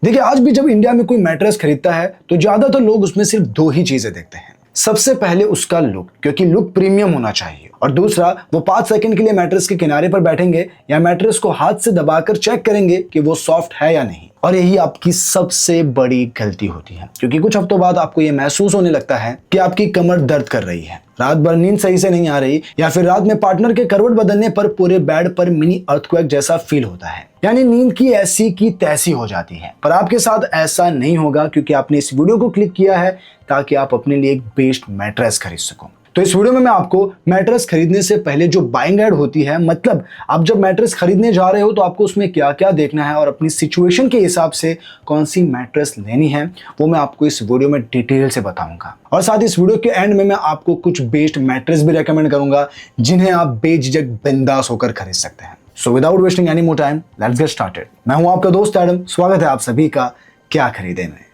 देखिए, आज भी जब इंडिया में कोई मैट्रेस खरीदता है तो ज्यादातर लोग उसमें सिर्फ दो ही चीजें देखते हैं। सबसे पहले उसका लुक, क्योंकि लुक प्रीमियम होना चाहिए, और दूसरा वो 5 सेकंड के लिए मैट्रेस के किनारे पर बैठेंगे या मैट्रेस को हाथ से दबाकर चेक करेंगे कि वो सॉफ्ट है या नहीं। और यही आपकी सबसे बड़ी गलती होती है, क्योंकि कुछ हफ्तों बाद आपको ये महसूस होने लगता है कि आपकी कमर दर्द कर रही है, रात भर नींद सही से नहीं आ रही, या फिर रात में पार्टनर के करवट बदलने पर पूरे बेड पर मिनी अर्थक्वेक जैसा फील होता है, यानी नींद की ऐसी की तैसी हो जाती है। पर आपके साथ ऐसा नहीं होगा, क्योंकि आपने इस वीडियो को क्लिक किया है ताकि आप अपने लिए एक बेस्ट मैट्रेस खरीद सको। तो इस वीडियो में मैं आपको मैट्रेस खरीदने से पहले जो बाइंग गाइड होती है, मतलब आप जब मैट्रेस खरीदने जा रहे हो तो आपको उसमें क्या क्या देखना है और अपनी सिचुएशन के हिसाब से कौन सी मैट्रेस लेनी है, वो मैं आपको इस वीडियो में डिटेल से बताऊंगा। और साथ ही इस वीडियो के एंड में मैं आपको कुछ बेस्ट मैट्रेस भी रेकमेंड करूंगा जिन्हें आप बेझिझक बिंदास होकर खरीद सकते हैं। So without wasting any more time, let's get started. मैं हूं आपका दोस्त एडम, स्वागत है आप सभी का क्या खरीदे में।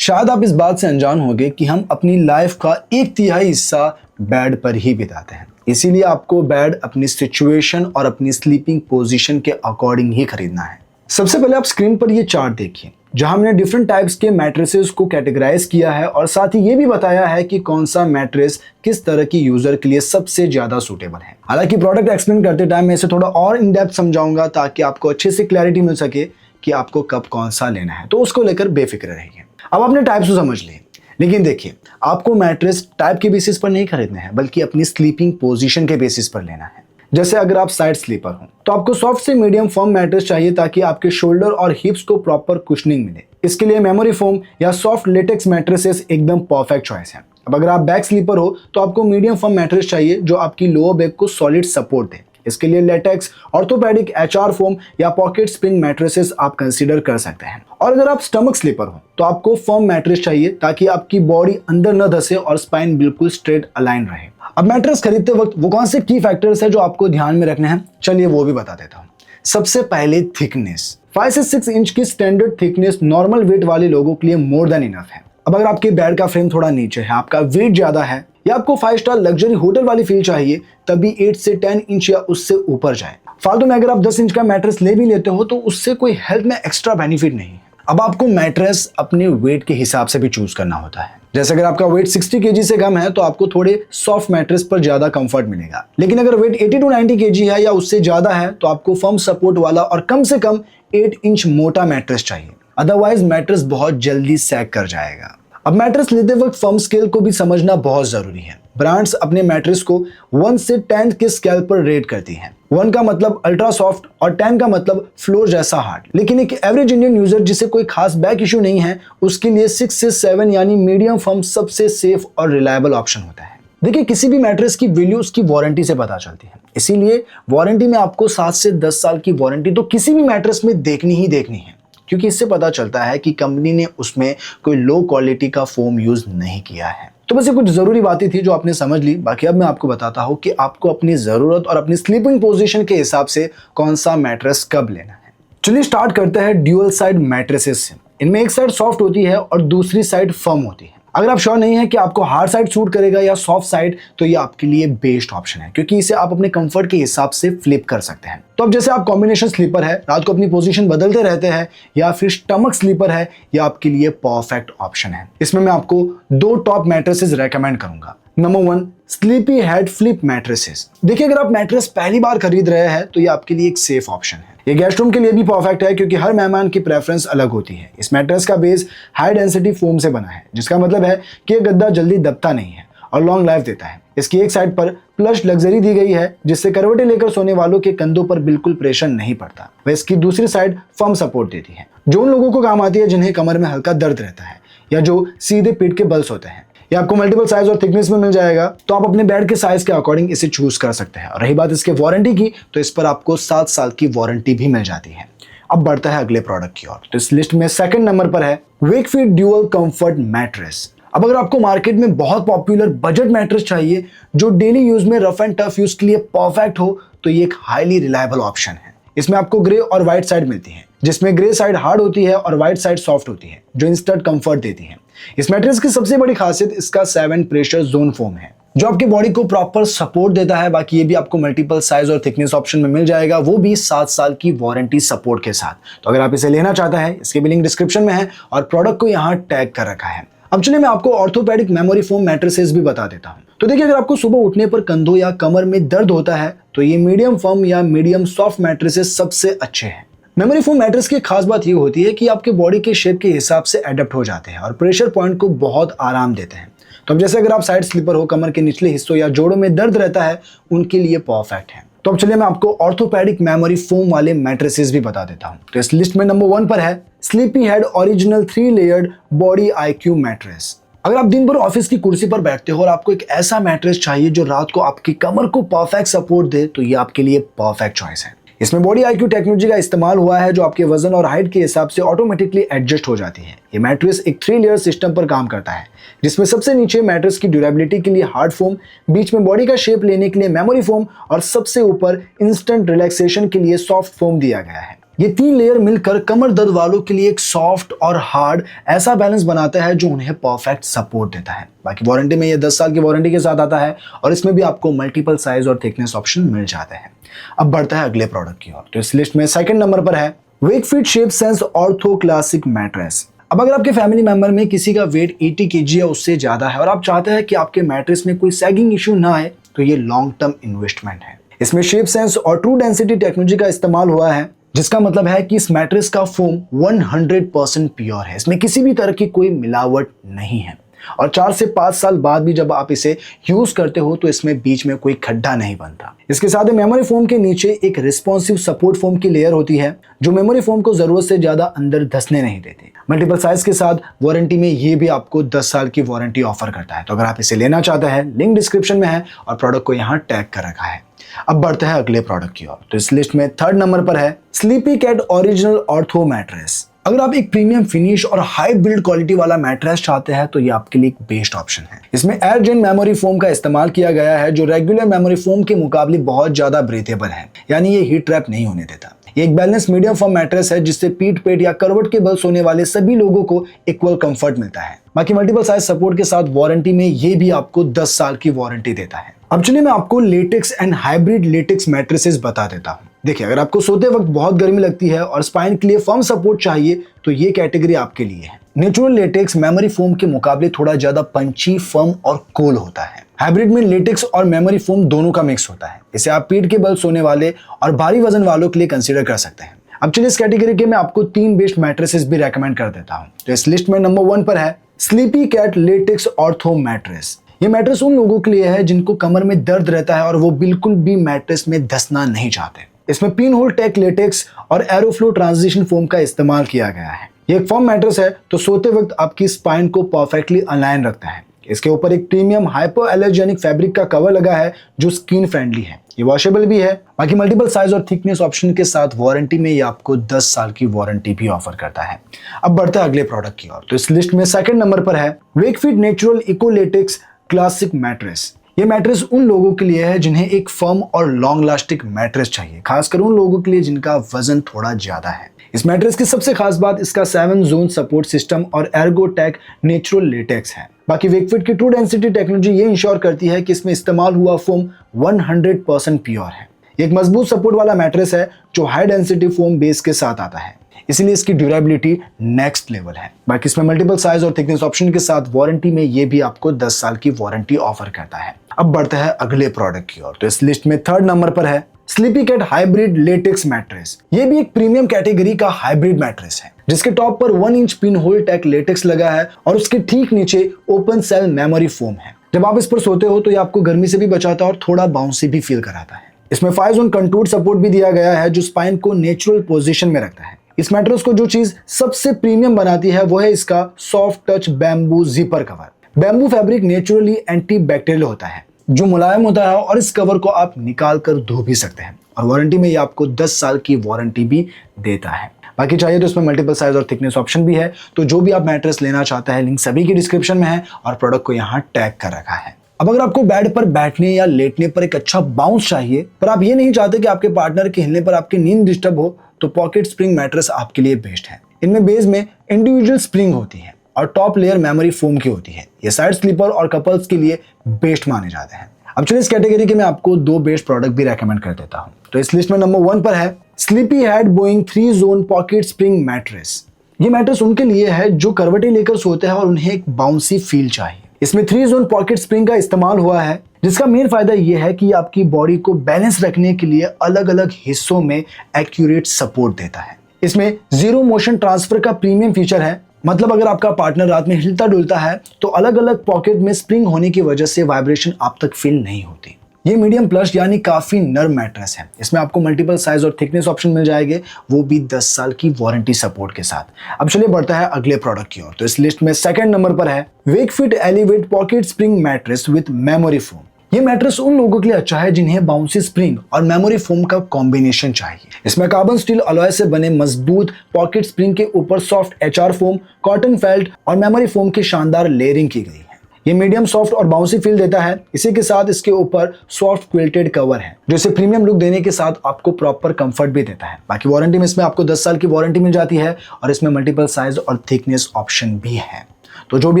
शायद आप इस बात से अनजान होंगे कि हम अपनी लाइफ का 1/3 हिस्सा बेड पर ही बिताते हैं, इसीलिए आपको बेड अपनी सिचुएशन और अपनी स्लीपिंग पोजीशन के अकॉर्डिंग ही खरीदना है। सबसे पहले आप स्क्रीन पर ये चार्ट देखिए, जहां हमने डिफरेंट टाइप्स के मैट्रेसेस को कैटेगराइज किया है और साथ ही ये भी बताया है कि कौन सा मैट्रेस किस तरह की यूजर के लिए सबसे ज्यादा सूटेबल है। हालांकि प्रोडक्ट एक्सप्लेन करते टाइम मैं इसे थोड़ा और इन डेप्थ समझाऊंगा ताकि आपको अच्छे से क्लैरिटी मिल सके कि आपको कब कौन सा लेना है, तो उसको लेकर बेफिक्र रहिए। अब आपने टाइप्स को समझ लिए, लेकिन देखिए, आपको मैट्रेस टाइप के बेसिस पर नहीं खरीदना है, बल्कि अपनी स्लीपिंग पोजीशन के बेसिस पर लेना है। जैसे अगर आप साइड स्लीपर हो तो आपको सॉफ्ट से मीडियम फर्म मैट्रेस चाहिए ताकि आपके शोल्डर और हिप्स को प्रॉपर कुशनिंग मिले। इसके लिए मेमोरी फोम या सॉफ्ट लेटेक्स मैट्रेसेस एकदम परफेक्ट चॉइस है। अब अगर आप बैक स्लीपर हो तो आपको मीडियम फर्म मैट्रेस चाहिए जो आपकी लोअर बैक को सॉलिड सपोर्ट दे। इसके लिए लेटेक्स, ऑर्थोपेडिक, एचआर फोम या पॉकेट स्प्रिंग मैट्रेसेस आप कंसीडर कर सकते हैं। और अगर आप स्टमक स्लीपर हो तो आपको फर्म मैट्रेस चाहिए ताकि आपकी बॉडी अंदर न धसे और स्पाइन बिल्कुल स्ट्रेट अलाइन रहे। अब मैट्रेस खरीदते वक्त वो कौन से की फैक्टर्स है जो आपको ध्यान में रखने हैं, चलिए वो भी बता देता हूँ। सबसे पहले थिकनेस। 5 से 6 इंच की स्टैंडर्ड थिकनेस नॉर्मल वेट वाले लोगों के लिए मोर देन इनफ है। अब अगर आपके बेड का फ्रेम थोड़ा नीचे है, आपका वेट ज्यादा है, या आपको 5 स्टार लग्जरी होटल वाली फील चाहिए, तभी 8 से 10 इंच या उससे ऊपर जाए। फालतू में अगर आप 10 इंच का मैट्रेस ले भी लेते हो तो उससे कोई हेल्थ में एक्स्ट्रा बेनिफिट नहीं है। अब आपको मैट्रेस अपने वेट के हिसाब से भी चूज करना होता है। जैसे अगर आपका वेट 60 kg से कम है तो आपको थोड़े सॉफ्ट मैट्रेस पर ज्यादा कंफर्ट मिलेगा, लेकिन अगर वेट 80 to 90 kg है या उससे ज्यादा है तो आपको फर्म सपोर्ट वाला और कम से कम 8 इंच मोटा मैट्रेस चाहिए, अदरवाइज मैट्रेस बहुत जल्दी सैग कर जाएगा। अब मैट्रेस लेते वक्त फर्म स्केल को भी समझना बहुत जरूरी है। ब्रांड्स अपने मैट्रेस को 1 से 10 के स्केल पर रेट करती हैं। 1 का मतलब अल्ट्रा सॉफ्ट और 10 का मतलब फ्लोर जैसा हार्ड। लेकिन एक एवरेज इंडियन यूजर जिसे कोई खास बैक इश्यू नहीं है, उसके लिए 6 से 7 यानी मीडियम फर्म सबसे सेफ और रिलायबल ऑप्शन होता है। देखिए, किसी भी मैट्रेस की वैल्यू उसकी वारंटी से पता चलती है, इसीलिए वारंटी में आपको 7 से 10 साल की वारंटी तो किसी भी मैट्रेस में देखनी ही देखनी है, क्योंकि इससे पता चलता है कि कंपनी ने उसमें कोई लो क्वालिटी का फोम यूज नहीं किया है। तो बस ये कुछ जरूरी बातें थी जो आपने समझ ली। बाकी अब मैं आपको बताता हूं कि आपको अपनी जरूरत और अपनी स्लीपिंग पोजीशन के हिसाब से कौन सा मैट्रेस कब लेना है। चलिए स्टार्ट करते हैं ड्यूअल साइड मैट्रेसेस से। इनमें एक साइड सॉफ्ट होती है और दूसरी साइड फर्म होती है। अगर आप श्योर नहीं है कि आपको हार्ड साइड सूट करेगा या सॉफ्ट साइड, तो ये आपके लिए बेस्ट ऑप्शन है, क्योंकि इसे आप अपने कंफर्ट के हिसाब से फ्लिप कर सकते हैं। तो अब जैसे आप कॉम्बिनेशन स्लीपर है, रात को अपनी पोजीशन बदलते रहते हैं, या फिर स्टमक स्लीपर है, यह आपके लिए परफेक्ट ऑप्शन है। इसमें मैं आपको 2 टॉप मैट्रेसेस रेकमेंड करूंगा। Number 1, Sleepyhead Flip mattresses. देखिए, अगर आप मैट्रेस पहली बार खरीद रहे हैं तो ये आपके लिए एक सेफ ऑप्शन है। ये गेस्ट रूम के लिए भी परफेक्ट है, क्योंकि हर मेहमान की प्रेफरेंस अलग होती है। इस मैट्रेस का बेस हाई डेंसिटी फोम से बना है, जिसका मतलब है कि ये गद्दा जल्दी दबता नहीं है और लॉन्ग लाइफ देता है। इसकी एक साइड पर प्लश लग्जरी दी गई है, जिससे करवटें लेकर सोने वालों के कंधों पर बिल्कुल प्रेशर नहीं पड़ता। वह इसकी दूसरी साइड फर्म सपोर्ट देती है, जो उन लोगों को काम आती है जिन्हें कमर में हल्का दर्द रहता है या जो सीधे पीठ के बल्स होते हैं। ये आपको मल्टीपल साइज और थिकनेस में मिल जाएगा, तो आप अपने बेड के साइज के अकॉर्डिंग इसे चूज कर सकते हैं। और रही बात इसके वारंटी की, तो इस पर आपको 7 साल की वारंटी भी मिल जाती है। अब बढ़ता है अगले प्रोडक्ट की ओर। तो इस लिस्ट में सेकंड नंबर पर है वेकफीट ड्यूअल कंफर्ट मैट्रेस। अब अगर आपको मार्केट में बहुत पॉपुलर बजट मैट्रेस चाहिए जो डेली यूज में रफ एंड टफ यूज के लिए परफेक्ट हो, तो ये एक हाईली रिलायबल ऑप्शन है। इसमें आपको ग्रे और व्हाइट साइड मिलती है, जिसमें ग्रे साइड हार्ड होती है और व्हाइट साइड सॉफ्ट होती है, जो इंस्टेंट कंफर्ट देती है। इस मैट्रेस की सबसे बड़ी खासियत इसका 7 प्रेशर जोन फोम है, जो आपकी बॉडी को प्रॉपर सपोर्ट देता है। बाकी ये भी आपको मल्टीपल साइज और थिकनेस ऑप्शन में मिल जाएगा, वो भी 7 साल की वारंटी सपोर्ट के साथ। तो अगर आप इसे लेना चाहते हैं, इसकी भी लिंक डिस्क्रिप्शन में है और प्रोडक्ट को यहाँ टैग कर रखा है। अब चलिए मैं आपको ऑर्थोपेडिक मेमोरी फोम मैट्रेसेस भी बता देता हूँ। तो देखिए, अगर आपको सुबह उठने पर कंधों या कमर में दर्द होता है तो ये मीडियम फर्म या मीडियम सॉफ्ट मैट्रेसेस सबसे अच्छे हैं। मेमोरी फोम मैट्रेस की खास बात ये होती है कि आपके बॉडी के शेप के हिसाब से एडेप्ट हो जाते हैं और प्रेशर पॉइंट को बहुत आराम देते हैं। तो अब जैसे अगर आप साइड स्लीपर हो, कमर के निचले हिस्सों या जोड़ों में दर्द रहता है, उनके लिए परफेक्ट है। तो अब चलिए मैं आपको ऑर्थोपेडिक मेमोरी फोम वाले मैट्रेसेस भी बता देता हूं। तो इस लिस्ट में नंबर 1 पर है sleepy head original 3 layered body IQ mattress. अगर आप दिन भर ऑफिस की कुर्सी पर बैठते हो और आपको एक ऐसा मैट्रेस चाहिए जो रात को आपकी कमर को परफेक्ट सपोर्ट दे, तो ये आपके लिए परफेक्ट चॉइस है। इसमें बॉडी IQ टेक्नोलॉजी का इस्तेमाल हुआ है जो आपके वजन और हाइट के हिसाब से ऑटोमेटिकली एडजस्ट हो जाती है। ये मैट्रेस एक 3 लेयर सिस्टम पर काम करता है, जिसमें सबसे नीचे मैट्रेस की ड्यूरेबिलिटी के लिए हार्ड फोम, बीच में बॉडी का शेप लेने के लिए मेमोरी फोम और सबसे ऊपर इंस्टेंट रिलैक्सेशन के लिए सॉफ्ट फोम दिया गया है। ये 3 लेयर मिलकर कमर दर्द वालों के लिए एक सॉफ्ट और हार्ड ऐसा बैलेंस बनाता है जो उन्हें परफेक्ट सपोर्ट देता है। बाकी वारंटी में ये 10 साल की वारंटी के साथ आता है और इसमें भी आपको मल्टीपल साइज और थिकनेस ऑप्शन मिल जाते हैं। अब बढ़ता है अगले प्रोडक्ट की ओर। तो इस लिस्ट में सेकंड नंबर पर है Wakefit shape sense ortho classic mattress. अब अगर आपके फैमिली मेंबर में किसी का वेट 80 kg या उससे ज्यादा है और आप चाहते हैं कि आपके मैट्रेस में कोई सैगिंग इश्यू ना आए, तो ये लॉन्ग टर्म इन्वेस्टमेंट है। इसमें शेप सेंस और ट्रू डेंसिटी टेक्नोलॉजी का इस्तेमाल हुआ है, जिसका मतलब है कि इस मैट्रेस का फोम 100% प्योर है। इसमें किसी भी तरह की कोई मिलावट नहीं है और 4 से 5 साल बाद भी जब आप इसे यूज करते हो तो इसमें बीच में कोई खड्डा नहीं बनता। इसके साथ ही मेमोरी फोम के नीचे एक रिस्पॉन्सिव सपोर्ट फोम की लेयर होती है जो मेमोरी फोम को जरूरत से ज्यादा अंदर धंसने नहीं देती। मल्टीपल साइज के साथ वारंटी में ये भी आपको 10 साल की वारंटी ऑफर करता है। तो अगर आप इसे लेना चाहते हैं, लिंक डिस्क्रिप्शन में है और प्रोडक्ट को यहाँ टैग कर रखा है। अब बढ़ते हैं अगले प्रोडक्ट की ओर। तो इस लिस्ट में थर्ड नंबर पर है Sleepycat Original Ortho mattress. अगर आप एक प्रीमियम फिनिश और हाई बिल्ड क्वालिटी वाला मैट्रेस चाहते हैं तो ये आपके लिए एक बेस्ट ऑप्शन है। इसमें एयर जेन मेमोरी फोम का इस्तेमाल किया गया है जो रेगुलर मेमोरी फोम के मुकाबले बहुत ज्यादा ब्रीथेबल है, यानी ये हीट ट्रैप नहीं होने देता। ये एक बैलेंस मीडियम फॉर्म मैट्रेस है जिससे पीठ पेट या करवट के बल सोने वाले सभी लोगों को इक्वल कंफर्ट मिलता है। बाकी मल्टीपल साइज सपोर्ट के साथ वारंटी में ये भी आपको 10 साल की वारंटी देता है। अब चलिए मैं आपको latex and hybrid latex mattresses बता देता हूँ। देखिए, अगर आपको सोते वक्त बहुत गर्मी लगती है और स्पाइन के लिए फर्म सपोर्ट चाहिए तो ये कैटेगरी आपके लिए है। नेचुरल लेटेक्स मेमोरी फोम के मुकाबले थोड़ा ज्यादा पंची, फर्म और कूल होता है। हाइब्रिड में लेटेक्स और मेमोरी फोम दोनों का मिक्स होता है। इसे आप पीठ के बल सोने वाले और भारी वजन वालों के लिए कंसीडर कर सकते हैं। अब चलिए इस कैटेगरी के मैं आपको 3 बेस्ट मैट्रेसेस भी रेकमेंड कर देता हूँ। तो इस लिस्ट में नंबर 1 पर है Sleepycat Latex Ortho mattress. ये मैट्रेस उन लोगों के लिए है जिनको कमर में दर्द रहता है और वो बिल्कुल भी मैट्रेस में धंसना नहीं चाहते। इसमें पिन होल टेक लेटेक्स और एरोफ्लो ट्रांजिशन फोम का इस्तेमाल किया गया है। ये एक फर्म मैट्रेस है तो सोते वक्त आपकी स्पाइन को परफेक्टली अलाइन रखता है। इसके ऊपर एक प्रीमियम हाइपो एलर्जेनिक फैब्रिक का कवर लगा है जो स्किन फ्रेंडली है। ये वॉशेबल भी है। बाकी मल्टीपल साइज और थिकनेस ऑप्शन के साथ वारंटी में ये आपको 10 साल की वारंटी भी ऑफर करता है। अब बढ़ता है अगले प्रोडक्ट की ओर। तो इस लिस्ट में सेकंड नंबर पर है Wakefit Natural Eco Latex Classic mattress. ये मैट्रेस उन लोगों के लिए है जिन्हें एक फर्म और लॉन्ग लास्टिक मैट्रेस चाहिए, खासकर उन लोगों के लिए जिनका वजन थोड़ा ज्यादा है। इस मैट्रेस की सबसे खास बात इसका 7 जोन सपोर्ट सिस्टम और एर्गोटेक नेचुरल लेटेक्स है। बाकी वेकफिट की ट्रू डेंसिटी टेक्नोलॉजी ये इंश्योर करती है कि इसमें इस्तेमाल हुआ फोम 100% प्योर है। एक मजबूत सपोर्ट वाला मैट्रेस है जो हाई डेंसिटी फोम बेस के साथ आता है, इसलिए इसकी ड्यूरेबिलिटी नेक्स्ट लेवल है। बाकी इसमें मल्टीपल साइज और थिकनेस ऑप्शन के साथ वारंटी में ये भी आपको 10 साल की वारंटी ऑफर करता है। अब बढ़ते हैं अगले प्रोडक्ट की ओर। तो इस लिस्ट में थर्ड नंबर पर है Sleepycat Hybrid Latex mattress. ये भी एक प्रीमियम कैटेगरी का हाइब्रिड मैट्रेस है जिसके टॉप पर 1 inch pinhole tech latex लगा है और उसके ठीक नीचे ओपन सेल मेमोरी फोम है। जब आप इस पर सोते हो तो ये आपको गर्मी से भी बचाता है और थोड़ा बाउंसी भी फील कराता है। इसमें 5 जोन कंटूर सपोर्ट भी दिया गया है जो स्पाइन को नेचुरल पोजीशन में रखता है। इस मैट्रेस को जो चीज सबसे प्रीमियम बनाती है वो है इसका soft touch bamboo zipper cover. Bamboo fabric naturally anti bacterial होता है जो मुलायम होता है और इस कवर को आप निकाल कर धो भी सकते हैं और वारंटी में ये आपको 10 साल की वारंटी भी देता है। बाकी चाहिए तो इसमें मल्टीपल साइज और थिकनेस ऑप्शन भी है। तो जो भी आप मैट्रेस लेना चाहते हैं, लिंक सभी की डिस्क्रिप्शन में है और प्रोडक्ट को यहाँ टैग कर रखा है। अब अगर आपको बेड पर बैठने या लेटने पर एक अच्छा बाउंस चाहिए पर आप ये नहीं चाहते कि आपके पार्टनर के हिलने पर आपकी नींद डिस्टर्ब हो, तो पॉकेट स्प्रिंग मैट्रेस आपके लिए बेस्ट है। इनमें बेस में इंडिविजुअल स्प्रिंग होती है और टॉप लेयर मेमोरी फोम की होती है। ये साइड स्लीपर और कपल्स के लिए बेस्ट माने जाते हैं। अब चलिए इस कैटेगरी के मैं आपको 2 बेस्ट प्रोडक्ट भी रेकमेंड कर देता हूं। तो इस लिस्ट में नंबर 1 पर है sleepy head Boeing 3 zone pocket spring mattress. ये मैट्रेस उनके लिए है जो करवटें लेकर सोते हैं और उन्हें एक बाउंसी फील चाहिए। इसमें 3 जोन पॉकेट स्प्रिंग का इस्तेमाल हुआ है, जिसका मेन फायदा यह है कि आपकी बॉडी को बैलेंस रखने के लिए अलग अलग हिस्सों में एक्यूरेट सपोर्ट देता है। इसमें जीरो मोशन ट्रांसफर का प्रीमियम फीचर है, मतलब अगर आपका पार्टनर रात में हिलता डुलता है तो अलग अलग पॉकेट में स्प्रिंग होने की वजह से वाइब्रेशन आप तक फील नहीं होती। ये मीडियम प्लस यानी काफी नर्म मैट्रेस है। इसमें आपको मल्टीपल साइज और थिकनेस ऑप्शन मिल जाएंगे, वो भी 10 साल की वारंटी सपोर्ट के साथ। अब चलिए बढ़ता है अगले प्रोडक्ट की ओर। तो इस लिस्ट में सेकंड नंबर पर है Wakefit elevate pocket spring mattress with memory foam. ये मैट्रेस उन लोगों के लिए अच्छा है जिन्हें बाउंसी स्प्रिंग और मेमोरी फोम का कॉम्बिनेशन चाहिए। इसमें कार्बन स्टील अलॉय से बने मजबूत पॉकेट स्प्रिंग के ऊपर soft HR foam, cotton felt और मेमोरी फोम की शानदार लेयरिंग की गई है। ये मीडियम सॉफ्ट और बाउंसी फील देता है। इसी के साथ इसके ऊपर सॉफ्ट क्विल्टेड कवर है जो इसे प्रीमियम लुक देने के साथ आपको प्रॉपर कंफर्ट भी देता है। बाकी वारंटी में इसमें आपको 10 साल की वारंटी मिल जाती है और इसमें मल्टीपल साइज और थिकनेस ऑप्शन भी है। तो जो भी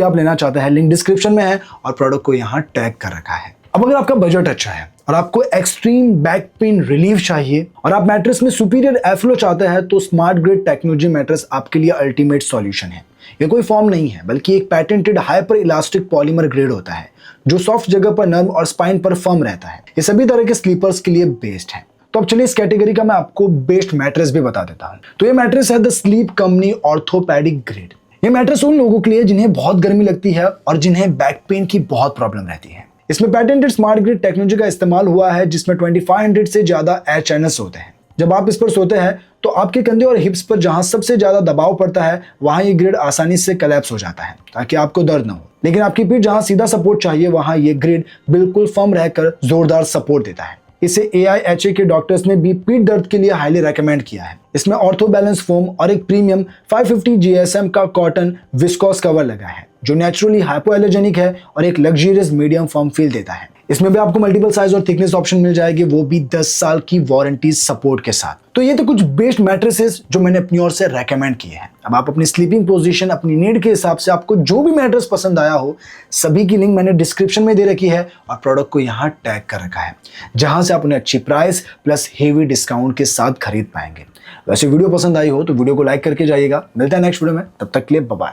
आप लेना चाहते हैं लिंक डिस्क्रिप्शन में है और प्रोडक्ट को यहाँ टैग कर रखा है। अब अगर आपका बजट अच्छा है और आपको एक्सट्रीम बैक पेन रिलीफ चाहिए और आप मैट्रेस में सुपीरियर एयरफ्लो चाहते हैं तो स्मार्ट ग्रिड टेक्नोलॉजी मैट्रेस आपके लिए अल्टीमेट सॉल्यूशन है। ये कोई फॉर्म नहीं है बल्कि एक पैटेंटेड हाइपर इलास्टिक पॉलीमर ग्रेड होता है जो सॉफ्ट जगह पर नर्म और स्पाइन पर फर्म रहता है। ये सभी तरह के स्लीपर्स के लिए बेस्ट है। तो अब चलिए इस कैटेगरी का मैं आपको बेस्ट मैट्रेस भी बता देता हूं। तो ये मैट्रेस है the sleep company orthopaedic grid. ये मैट्रेस उन लोगों के लिए जिन्हें बहुत गर्मी लगती है और जिन्हें बैक पेन की बहुत प्रॉब्लम रहती है। इसमें पैटेंटेड स्मार्ट ग्रिड टेक्नोलॉजी का इस्तेमाल हुआ है जिसमें 2500 से ज्यादा एयर चैनल्स होते हैं। जब आप इस पर सोते हैं तो आपके कंधे और हिप्स पर जहां सबसे ज्यादा दबाव पड़ता है वहां ये ग्रिड आसानी से कोलैप्स हो जाता है ताकि आपको दर्द न हो। लेकिन आपकी पीठ जहां सीधा सपोर्ट चाहिए वहां ये ग्रिड बिल्कुल फर्म रहकर जोरदार सपोर्ट देता है। इसे AIHA के डॉक्टर्स ने भी पीठ दर्द के लिए हाईली रेकमेंड किया है। इसमें ऑर्थो बैलेंस फोम और एक प्रीमियम 550 GSM का कॉटन विस्कोस कवर लगा है जो नेचुरली हाइपोएलर्जेनिक है और एक लग्जरियस मीडियम फर्म फील देता है। इसमें भी आपको मल्टीपल साइज और थिकनेस ऑप्शन मिल जाएगी, वो भी 10 साल की वारंटी सपोर्ट के साथ। तो ये तो कुछ बेस्ट मैट्रेसेस जो मैंने अपनी ओर से रेकमेंड किए हैं। अब आप अपनी स्लीपिंग पोजीशन, अपनी नीड के हिसाब से आपको जो भी मैट्रेस पसंद आया हो, सभी की लिंक मैंने डिस्क्रिप्शन में दे रखी है और प्रोडक्ट को यहाँ टैग कर रखा है जहां से आप उन्हें अच्छी प्राइस प्लस हेवी डिस्काउंट के साथ खरीद पाएंगे। वैसे वीडियो पसंद आई हो तो वीडियो को लाइक करके जाइएगा। मिलता है नेक्स्ट वीडियो में, तब तक के लिए बाय बाय।